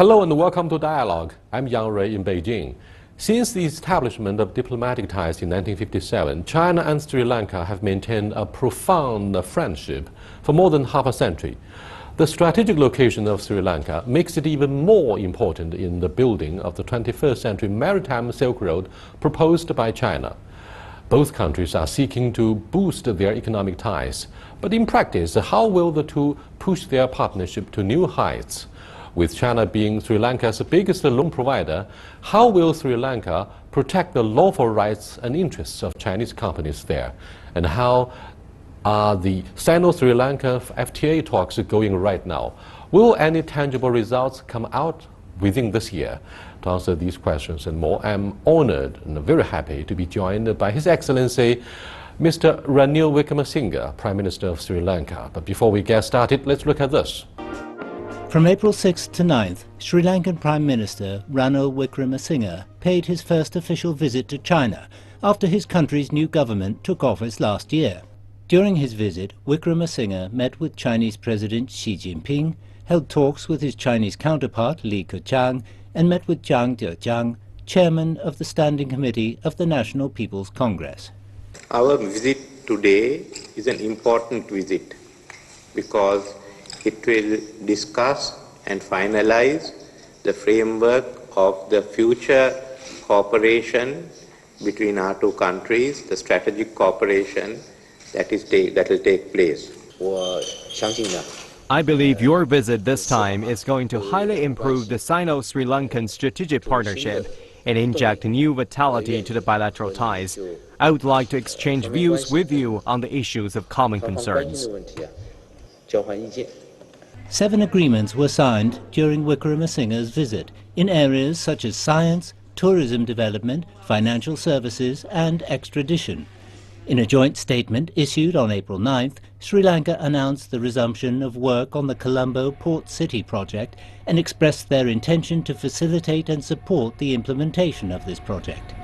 Hello and welcome to Dialogue. I'm Yang Rui in Beijing. Since the establishment of diplomatic ties in 1957, China and Sri Lanka have maintained a profound friendship for more than half a century. The strategic location of Sri Lanka makes it even more important in the building of the 21st century maritime Silk Road proposed by China. Both countries are seeking to boost their economic ties. But in practice, how will the two push their partnership to new heights? With China being Sri Lanka's biggest loan provider, how will Sri Lanka protect the lawful rights and interests of Chinese companies there? And how are the Sino-Sri Lanka FTA talks going right now? Will any tangible results come out within this year? To answer these questions and more, I'm honored and very happy to be joined by His Excellency Mr. Ranil Wickremesinghe, Prime Minister of Sri Lanka. But before we get started, let's look at this. From April 6th to 9th, Sri Lankan Prime Minister Ranil Wickremesinghe paid his first official visit to China after his country's new government took office last year. During his visit, Wickremesinghe met with Chinese President Xi Jinping, held talks with his Chinese counterpart Li Keqiang, and met with Jiang Dejiang, chairman of the Standing Committee of the National People's Congress. Our visit today is an important visit because it will discuss and finalize the framework of the future cooperation between our two countries, the strategic cooperation that will take place. I believe your visit this time is going to highly improve the Sino-Sri Lankan strategic partnership and inject new vitality to the bilateral ties. I would like to exchange views with you on the issues of common concerns. 7 agreements were signed during Wickremesinghe's visit in areas such as science, tourism development, financial services and extradition. In a joint statement issued on April 9th, Sri Lanka announced the resumption of work on the Colombo Port City project and expressed their intention to facilitate and support the implementation of this project.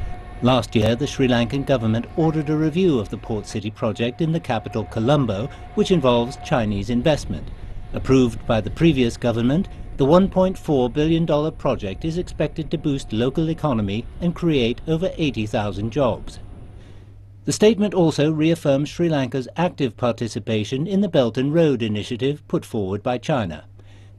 Last year, the Sri Lankan government ordered a review of the Port City project in the capital Colombo, which involves Chinese investment. Approved by the previous government, the $1.4 billion project is expected to boost local economy and create over 80,000 jobs. The statement also reaffirms Sri Lanka's active participation in the Belt and Road initiative put forward by China.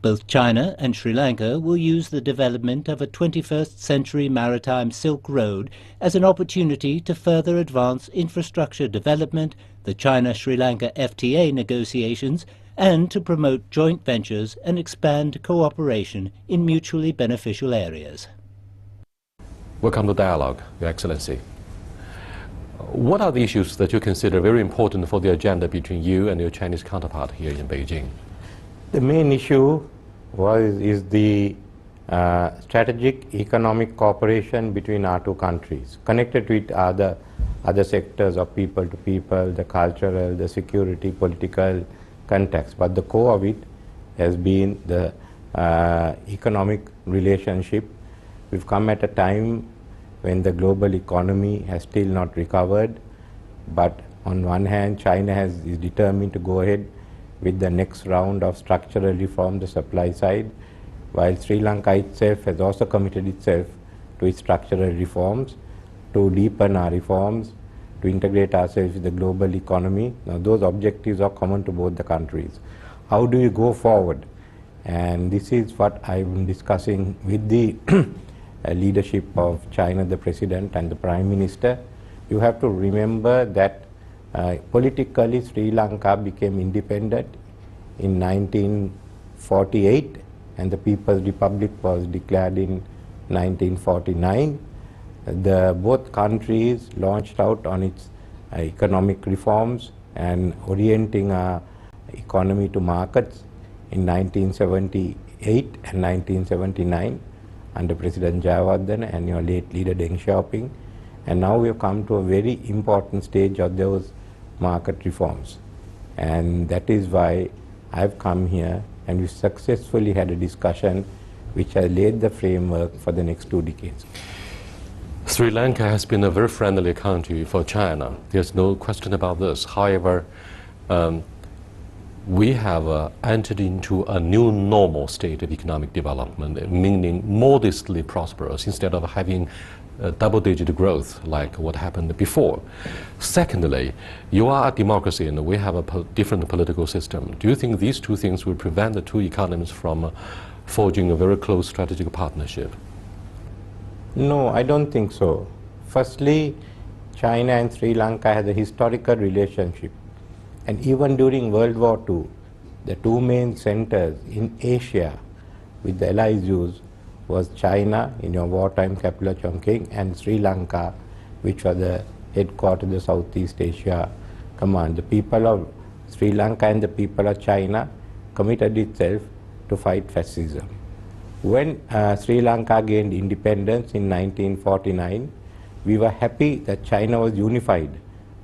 Both China and Sri Lanka will use the development of a 21st century maritime Silk Road as an opportunity to further advance infrastructure development, the China-Sri Lanka FTA negotiations, and to promote joint ventures and expand cooperation in mutually beneficial areas. Welcome to Dialogue, Your Excellency. What are the issues that you consider very important for the agenda between you and your Chinese counterpart here in Beijing? The main issue is the strategic economic cooperation between our two countries, connected with other sectors of people to people, the cultural, the security, political context. But the core of it has been the economic relationship. We've come at a time when the global economy has still not recovered, but on one hand China is determined to go ahead with the next round of structural reform, the supply side, while Sri Lanka itself has also committed itself to its structural reforms, to deepen our reforms, to integrate ourselves with the global economy. Now those objectives are common to both the countries. How do you go forward? And this is what I'm discussing with the leadership of China, the President and the Prime Minister. You have to remember that politically Sri Lanka became independent in 1948 and the People's Republic was declared in 1949. Both countries launched out on its economic reforms and orienting our economy to markets in 1978 and 1979 under President Jayawardena and your late leader Deng Xiaoping. And now we have come to a very important stage of those market reforms. And that is why I've come here and we successfully had a discussion which has laid the framework for the next 2 decades. Sri Lanka has been a very friendly country for China. There's no question about this. However, we have entered into a new normal state of economic development, meaning modestly prosperous instead of having double-digit growth like what happened before. Secondly, you are a democracy and we have a different political system. Do you think these two things will prevent the two economies from forging a very close strategic partnership? No, I don't think so. Firstly, China and Sri Lanka had a historical relationship. And even during World War II, the two main centers in Asia with the allies used was China, in your wartime capital Chongqing, and Sri Lanka, which was the headquarters of the Southeast Asia Command. The people of Sri Lanka and the people of China committed itself to fight fascism. When Sri Lanka gained independence in 1949, we were happy that China was unified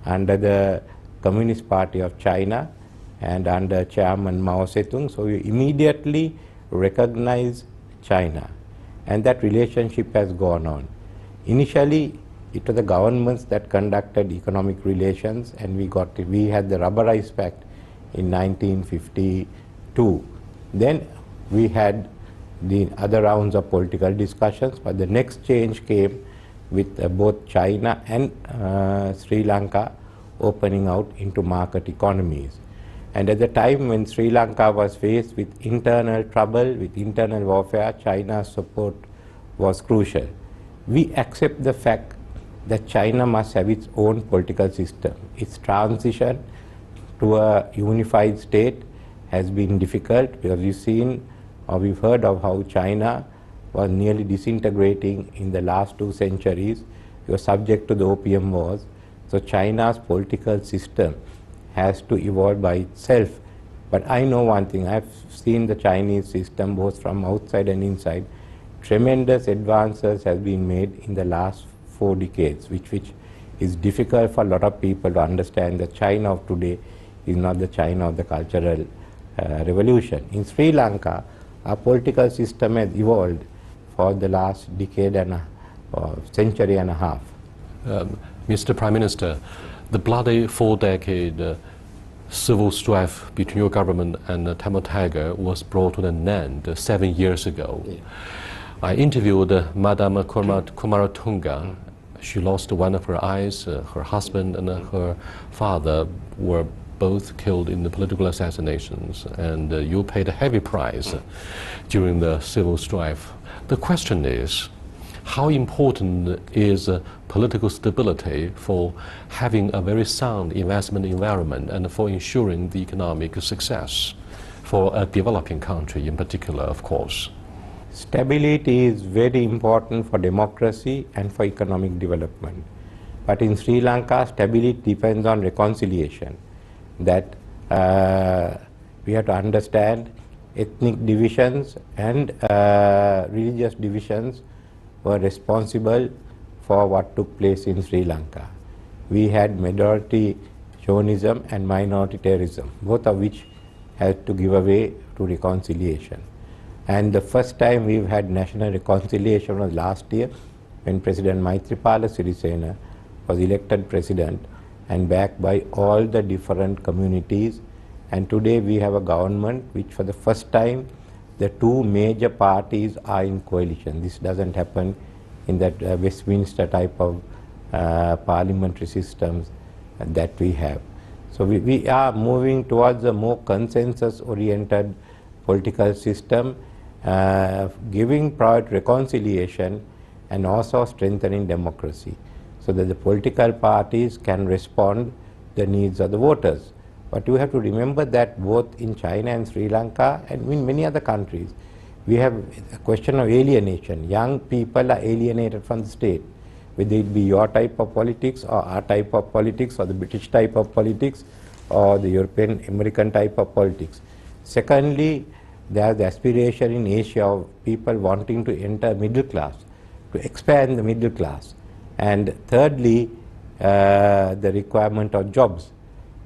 under the Communist Party of China and under Chairman Mao Zedong, so we immediately recognized China. And that relationship has gone on. Initially, it was the governments that conducted economic relations, and we had the Rubberized Pact in 1952. Then we had the other rounds of political discussions, but the next change came with both China and Sri Lanka opening out into market economies. And at the time when Sri Lanka was faced with internal trouble, with internal warfare, China's support was crucial. We accept the fact that China must have its own political system. Its transition to a unified state has been difficult because we've seen or we've heard of how China was nearly disintegrating in the last 2 centuries. It was subject to the Opium Wars. So China's political system has to evolve by itself. But I know one thing, I've seen the Chinese system both from outside and inside. Tremendous advances have been made in the last 4 decades, which is difficult for a lot of people to understand that China of today is not the China of the Cultural Revolution. In Sri Lanka, our political system has evolved for the last decade and century and a half. Mr. Prime Minister, the bloody 4-decade civil strife between your government and the Tamil Tiger was brought to an end 7 years ago. Yeah. I interviewed Madam Kumaratunga. She lost one of her eyes. Her husband and her father were both killed in the political assassinations, and you paid a heavy price during the civil strife. The question is, how important is political stability for having a very sound investment environment and for ensuring the economic success for a developing country in particular, of course? Stability is very important for democracy and for economic development. But in Sri Lanka, stability depends on reconciliation. That we have to understand ethnic divisions and religious divisions were responsible for what took place in Sri Lanka. We had majority chauvinism and minority terrorism, both of which had to give way to reconciliation. And the first time we've had national reconciliation was last year when President Maithripala Sirisena was elected president and backed by all the different communities. And today we have a government which for the first time the 2 major parties are in coalition. This doesn't happen in that Westminster type of parliamentary systems that we have. So we are moving towards a more consensus-oriented political system, giving priority reconciliation and also strengthening democracy, so that the political parties can respond to the needs of the voters. But you have to remember that both in China and Sri Lanka and in many other countries, we have a question of alienation. Young people are alienated from the state, whether it be your type of politics or our type of politics or the British type of politics or the European American type of politics. Secondly, there is the aspiration in Asia of people wanting to enter middle class, to expand the middle class. And thirdly, the requirement of jobs,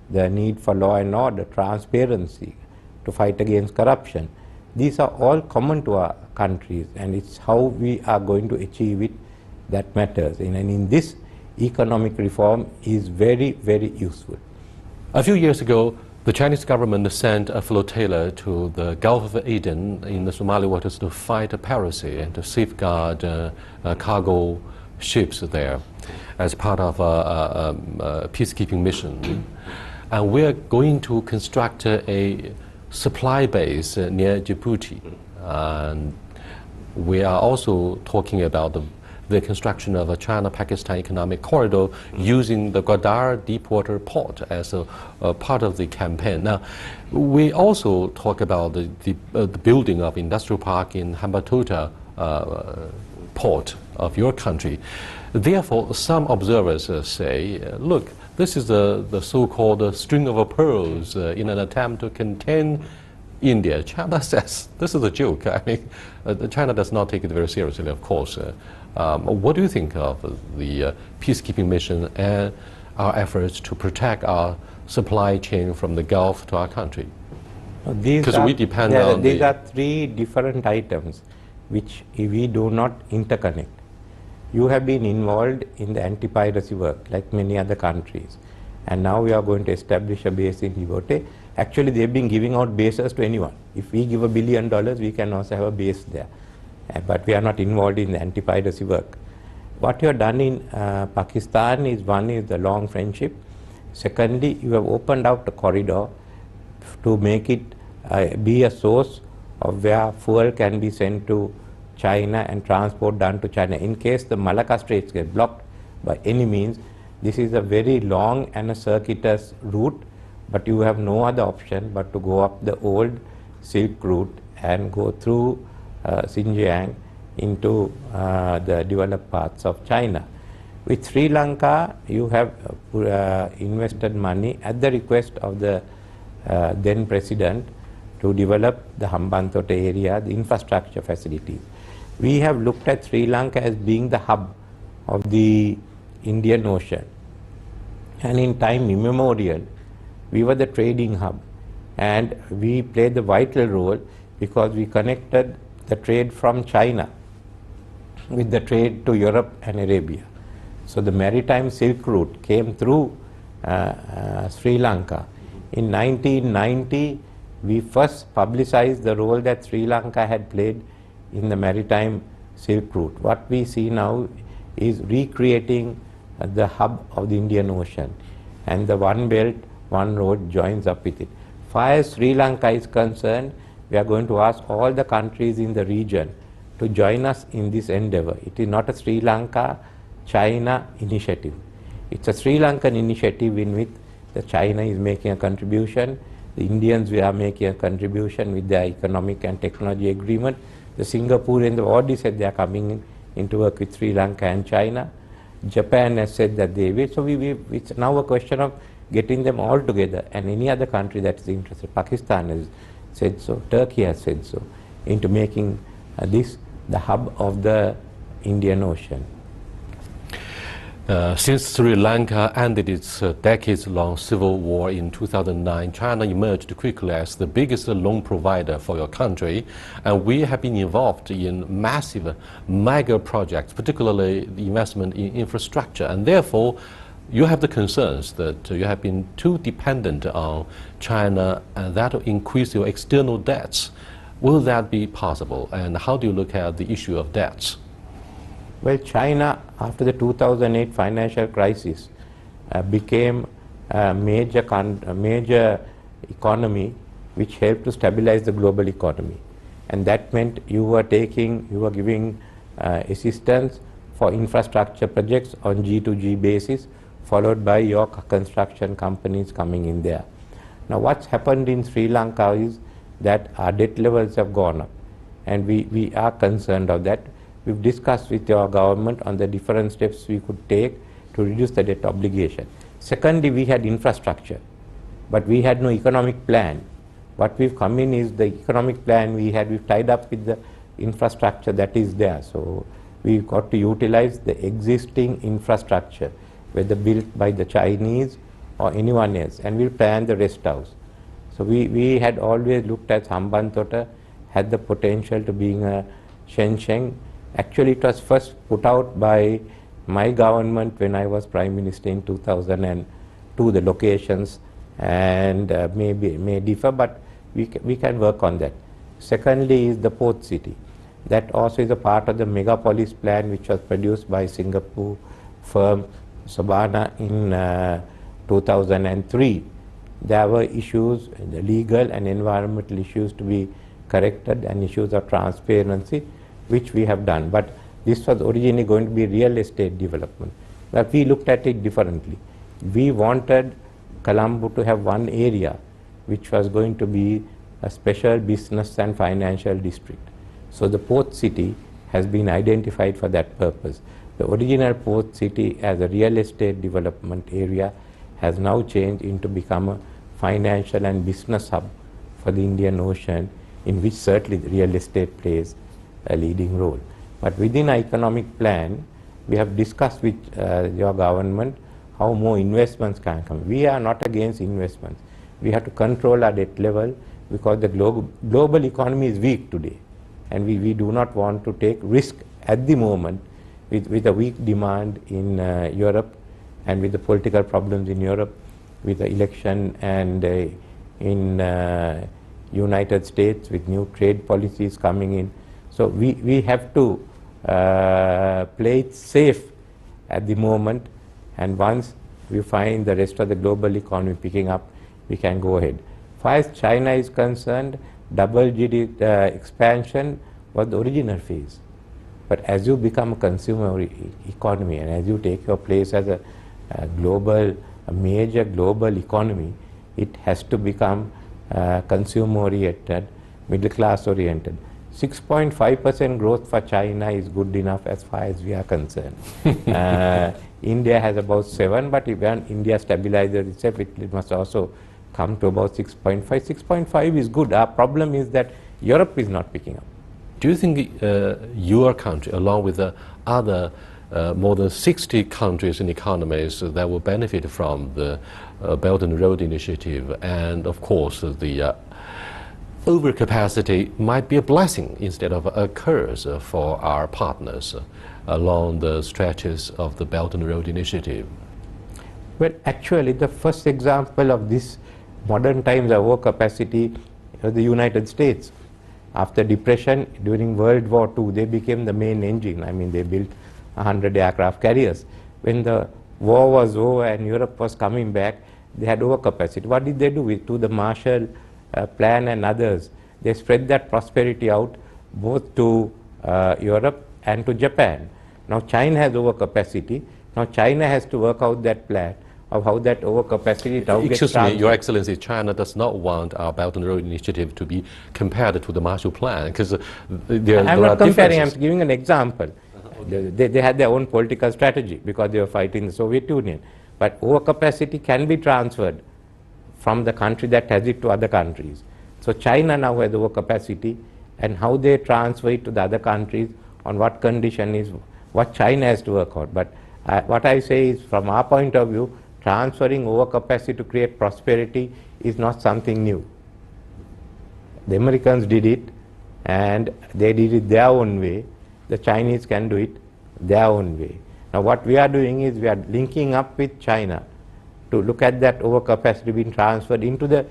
the need for law and order, transparency, to fight against corruption. These are all common to our countries, and it's how we are going to achieve it that matters. And in this, economic reform is very, very useful. A few years ago, The Chinese government sent a flotilla to the Gulf of Aden in the Somali waters to fight piracy and to safeguard cargo ships there as part of a peacekeeping mission. And we're going to construct a supply base near Djibouti. And we are also talking about the construction of a China-Pakistan economic corridor using the Gwadar deepwater port as a part of the campaign. Now, we also talk about the building of industrial park in Hambantota port of your country. Therefore, some observers say, look, this is the so-called string of pearls in an attempt to contain India. China says this is a joke. I mean, China does not take it very seriously, of course. What do you think of the peacekeeping mission and our efforts to protect our supply chain from the Gulf to our country? Because we depend on these are three different items which we do not interconnect. You have been involved in the anti-piracy work like many other countries, and now we are going to establish a base in Djibouti. Actually, they've been giving out bases to anyone. If we give $1 billion, we can also have a base there. But we are not involved in the anti-piracy work. What you have done in Pakistan is, one is the long friendship. Secondly, you have opened out a corridor to make it be a source of where fuel can be sent to China and transport done to China. In case the Malacca Straits get blocked by any means, this is a very long and a circuitous route, but you have no other option but to go up the old Silk route and go through Xinjiang into the developed parts of China. With Sri Lanka, you have invested money at the request of the then president to develop the Hambantota area, the infrastructure facilities. We have looked at Sri Lanka as being the hub of the Indian Ocean. And in time immemorial, we were the trading hub. And we played the vital role because we connected the trade from China with the trade to Europe and Arabia. So the maritime Silk route came through Sri Lanka. In 1990, we first publicized the role that Sri Lanka had played in the maritime Silk route. What we see now is recreating the hub of the Indian Ocean, and the One Belt, One Road joins up with it. Far as Sri Lanka is concerned, we are going to ask all the countries in the region to join us in this endeavor. It is not a Sri Lanka-China initiative. It's a Sri Lankan initiative in which the China is making a contribution, the Indians are making a contribution with their economic and technology agreement. The Singaporeans have already said they are coming into work with Sri Lanka and China. Japan has said that they will. So it's now a question of getting them all together, and any other country that is interested. Pakistan has said so, Turkey has said so, into making this the hub of the Indian Ocean. Since Sri Lanka ended its decades-long civil war in 2009, China emerged quickly as the biggest loan provider for your country, and we have been involved in massive mega projects, particularly the investment in infrastructure, and therefore you have the concerns that you have been too dependent on China, and that will increase your external debts. Will that be possible, and how do you look at the issue of debts? Well, China, after the 2008 financial crisis, became a major economy which helped to stabilize the global economy. And that meant you were giving assistance for infrastructure projects on G2G basis, followed by your construction companies coming in there. Now what's happened in Sri Lanka is that our debt levels have gone up, and we are concerned of that. We've discussed with your government on the different steps we could take to reduce the debt obligation. Secondly, we had infrastructure, but we had no economic plan. What we've come in is the economic plan we've tied up with the infrastructure that is there. So we've got to utilize the existing infrastructure, whether built by the Chinese or anyone else, and we'll plan the rest house. So we had always looked at Hambantota, had the potential to being a Shenzhen. Actually, it was first put out by my government when I was Prime Minister in 2002, the locations and may differ, but we can work on that. Secondly is the port city. That also is a part of the megapolis plan which was produced by Singapore firm Sabana in 2003. There were issues, the legal and environmental issues to be corrected and issues of transparency, which we have done. But this was originally going to be real estate development. But we looked at it differently. We wanted Colombo to have one area which was going to be a special business and financial district. So the port city has been identified for that purpose. The original port city as a real estate development area has now changed into become a financial and business hub for the Indian Ocean, in which certainly the real estate plays a leading role. But within our economic plan, we have discussed with your government how more investments can come. We are not against investments. We have to control our debt level because the global economy is weak today, and we do not want to take risk at the moment with a weak demand in Europe, and with the political problems in Europe, with the election, and in United States with new trade policies coming in. So we have to play it safe at the moment, and once we find the rest of the global economy picking up, we can go ahead. As far as China is concerned, double-digit expansion was the original phase. But as you become a consumer economy, and as you take your place as a major global economy, it has to become consumer-oriented, middle-class oriented. 6.5% growth for China is good enough as far as we are concerned. India has about 7, but when India stabilizes itself, it must also come to about 6.5. 6.5 is good. Our problem is that Europe is not picking up. Do you think your country, along with the other more than 60 countries and economies that will benefit from the Belt and Road Initiative, and of course the overcapacity, might be a blessing instead of a curse for our partners along the stretches of the Belt and Road Initiative? Well, actually, the first example of this modern times overcapacity is the United States. After depression, during World War II, they became the main engine. I mean, they built 100 aircraft carriers. When the war was over and Europe was coming back, they had overcapacity. What did they do? To the Marshall Plan and others, they spread that prosperity out both to Europe and to Japan. Now China has overcapacity. Now China has to work out that plan of how that overcapacity now gets Excuse me, Your Excellency, China does not want our Belt and Road Initiative to be compared to the Marshall Plan, because there I'm are not comparing, I'm differences. giving an example. They had their own political strategy because they were fighting the Soviet Union. But overcapacity can be transferred from the country that has it to other countries. So China now has overcapacity, and how they transfer it to the other countries, on what condition, is what China has to work out. But what I say is, from our point of view, transferring overcapacity to create prosperity is not something new. The Americans did it, and they did it their own way. The Chinese can do it their own way. Now what we are doing is, we are linking up with China to look at that overcapacity being transferred into the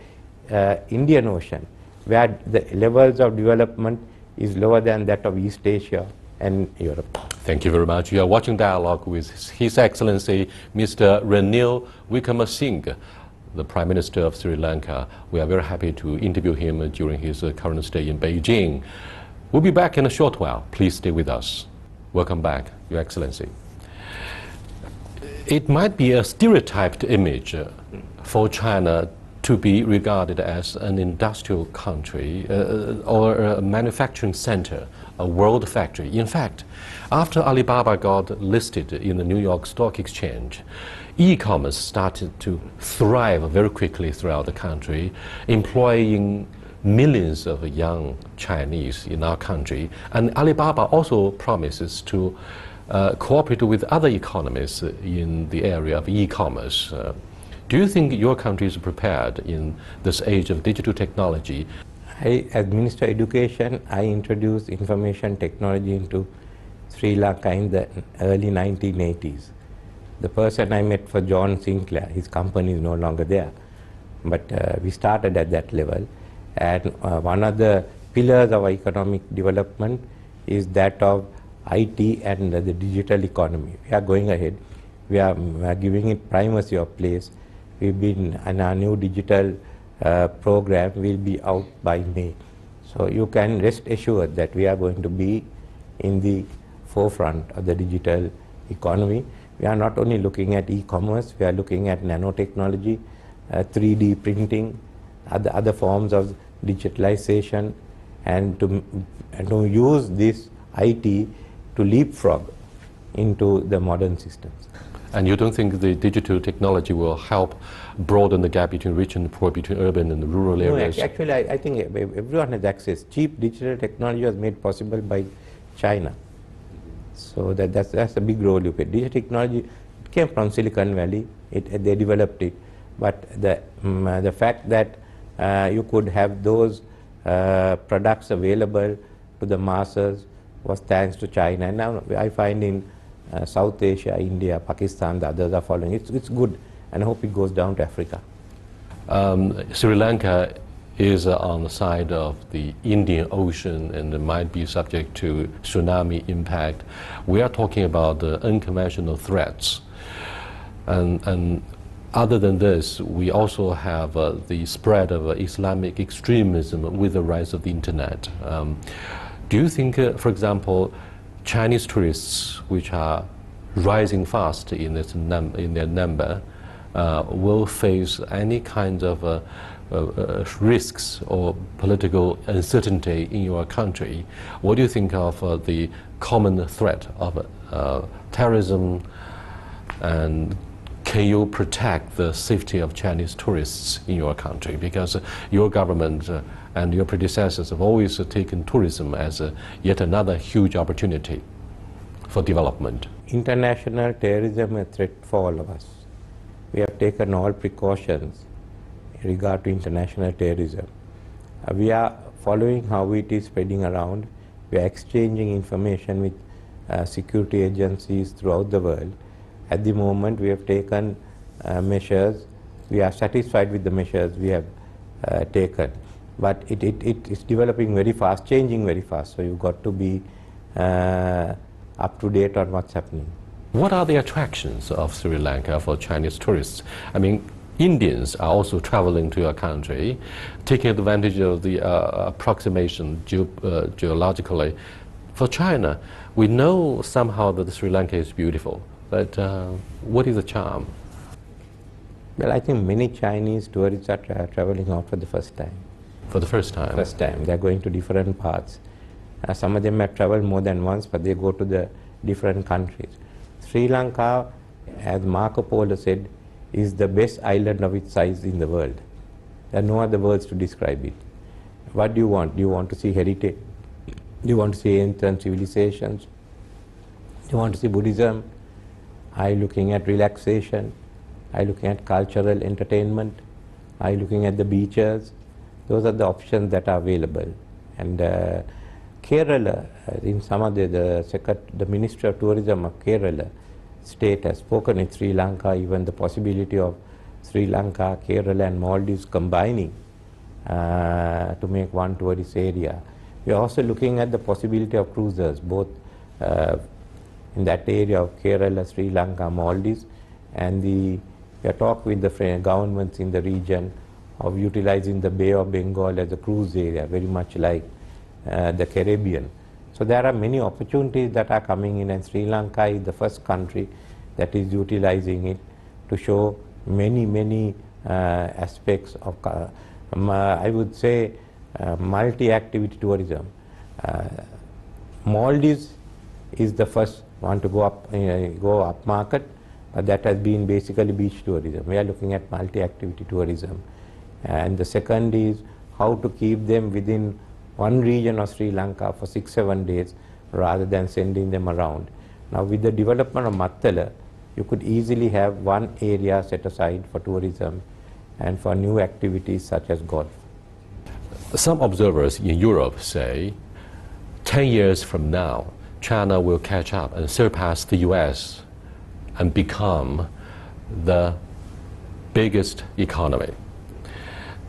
Indian Ocean, where the levels of development is lower than that of East Asia and Europe. Thank you very much. You are watching Dialogue with His Excellency Mr. Ranil Wickremesinghe, the Prime Minister of Sri Lanka. We are very happy to interview him during his current stay in Beijing. We'll be back in a short while. Please stay with us. Welcome back, Your Excellency. It might be a stereotyped image for China to be regarded as an industrial country or a manufacturing center, a world factory. In fact, after Alibaba got listed in the New York Stock Exchange, e-commerce started to thrive very quickly throughout the country, employing millions of young Chinese in our country. And Alibaba also promises to cooperate with other economies in the area of e-commerce. Do you think your country is prepared in this age of digital technology? As Minister of Education, I introduced information technology into Sri Lanka in the early 1980s. The person I met was John Sinclair. His company is no longer there. but we started at that level. And one of the pillars of economic development is that of IT and the digital economy. We are going ahead. We are giving it primacy of place. We've been in our new digital program will be out by May. So you can rest assured that we are going to be in the forefront of the digital economy. We are not only looking at e-commerce, we are looking at nanotechnology, 3D printing, other forms of digitalization, and to use this IT to leapfrog into the modern systems. And you don't think the digital technology will help broaden the gap between rich and poor, between urban and rural areas? No, actually, I think everyone has access. Cheap digital technology was made possible by China. So that's a big role you play. Digital technology came from Silicon Valley. They developed it. But the fact that you could have those products available to the masses was thanks to China. And now I find in South Asia, India, Pakistan, the others are following. It's good, and I hope it goes down to Africa. Sri Lanka is on the side of the Indian Ocean and it might be subject to tsunami impact. We are talking about the unconventional threats. And other than this, we also have the spread of Islamic extremism with the rise of the internet. Do you think, for example, Chinese tourists, which are rising fast in their number, will face any kind of risks or political uncertainty in your country? What do you think of the common threat of terrorism, and can you protect the safety of Chinese tourists in your country? Because your government and your predecessors have always taken tourism as yet another huge opportunity for development. International terrorism is a threat for all of us. We have taken all precautions in regard to international terrorism. We are following how it is spreading around. We are exchanging information with security agencies throughout the world. At the moment, we have taken measures. We are satisfied with the measures we have taken. But it is developing very fast, changing very fast. So you've got to be up to date on what's happening. What are the attractions of Sri Lanka for Chinese tourists? I mean, Indians are also traveling to your country, taking advantage of the approximation geologically. For China, we know somehow that Sri Lanka is beautiful, but what is the charm? Well, I think many Chinese tourists are traveling out for the first time. For the first time? First time. They're going to different parts. Some of them have traveled more than once, but they go to the different countries. Sri Lanka, as Marco Polo said, is the best island of its size in the world. There are no other words to describe it. What do you want? Do you want to see heritage? Do you want to see ancient civilizations? Do you want to see Buddhism? Are you looking at relaxation? Are you looking at cultural entertainment? Are you looking at the beaches? Those are the options that are available. And Kerala, in some of the Ministry of Tourism of Kerala state has spoken in Sri Lanka, even the possibility of Sri Lanka, Kerala and Maldives combining to make one tourist area. We are also looking at the possibility of cruisers, both in that area of Kerala, Sri Lanka, Maldives, and we are talking with the governments in the region of utilizing the Bay of Bengal as a cruise area, very much like the Caribbean. So there are many opportunities that are coming in, and Sri Lanka is the first country that is utilizing it to show many aspects of, I would say, multi-activity tourism. Maldives is the first one to go up market, but that has been basically beach tourism. We are looking at multi-activity tourism. And the second is how to keep them within one region of Sri Lanka for 6-7 days rather than sending them around. Now with the development of Mattala, you could easily have one area set aside for tourism and for new activities such as golf. Some observers in Europe say 10 years from now, China will catch up and surpass the US and become the biggest economy.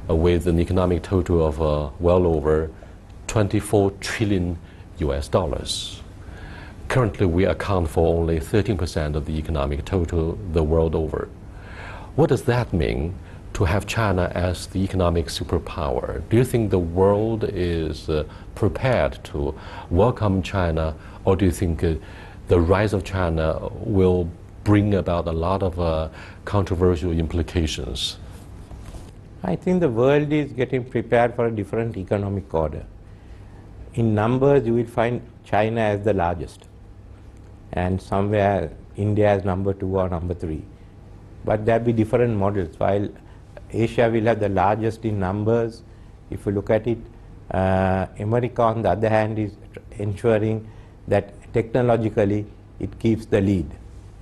with an economic total of well over 24 trillion US dollars. Currently, we account for only 13% of the economic total the world over. What does that mean to have China as the economic superpower? Do you think the world is prepared to welcome China, or do you think the rise of China will bring about a lot of controversial implications? I think the world is getting prepared for a different economic order. In numbers, you will find China as the largest, and somewhere India as number 2 or number 3. But there will be different models. While Asia will have the largest in numbers, if you look at it, America on the other hand is ensuring that technologically it keeps the lead.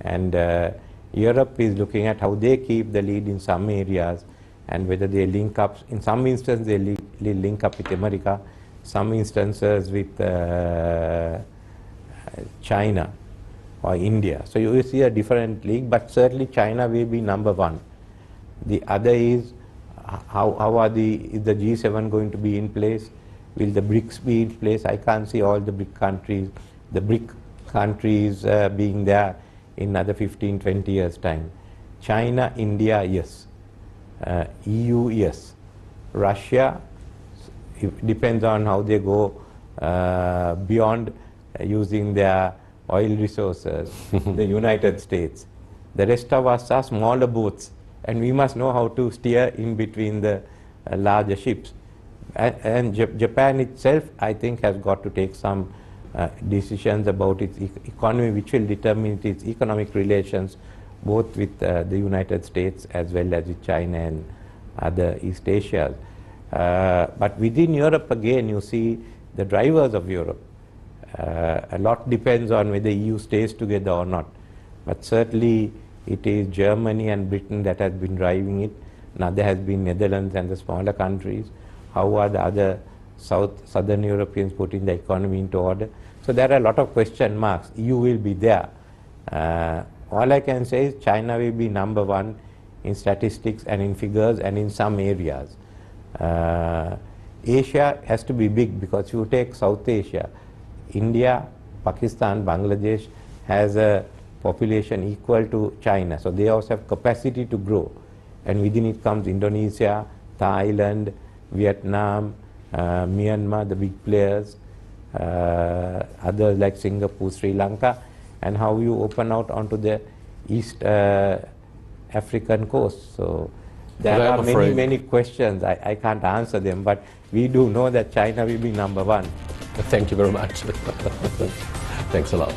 And Europe is looking at how they keep the lead in some areas and whether they link up. In some instances they link up with America, some instances with China or India. So you will see a different league, but certainly China will be number 1. The other is is the G7 going to be in place? Will the BRICS be in place? I can't see all the BRIC countries being there in another 15, 20 years' time. China, India, yes. EU, yes. Russia, it depends on how they go beyond using their oil resources. The United States. The rest of us are smaller boats, and we must know how to steer in between the larger ships. And Japan itself, I think, has got to take some decisions about its economy, which will determine its economic relations both with the United States as well as with China and other East Asia. But within Europe, again, you see the drivers of Europe. A lot depends on whether EU stays together or not. But certainly it is Germany and Britain that has been driving it. Another has been Netherlands and the smaller countries. How are the other southern Europeans putting the economy into order? So there are a lot of question marks. EU will be there. All I can say is China will be number 1 in statistics and in figures and in some areas. Asia has to be big, because if you take South Asia, India, Pakistan, Bangladesh has a population equal to China. So they also have capacity to grow. And within it comes Indonesia, Thailand, Vietnam, Myanmar, the big players, others like Singapore, Sri Lanka, and how you open out onto the East African coast. So there are many questions. I can't answer them, but we do know that China will be number 1. Thank you very much. Thanks a lot.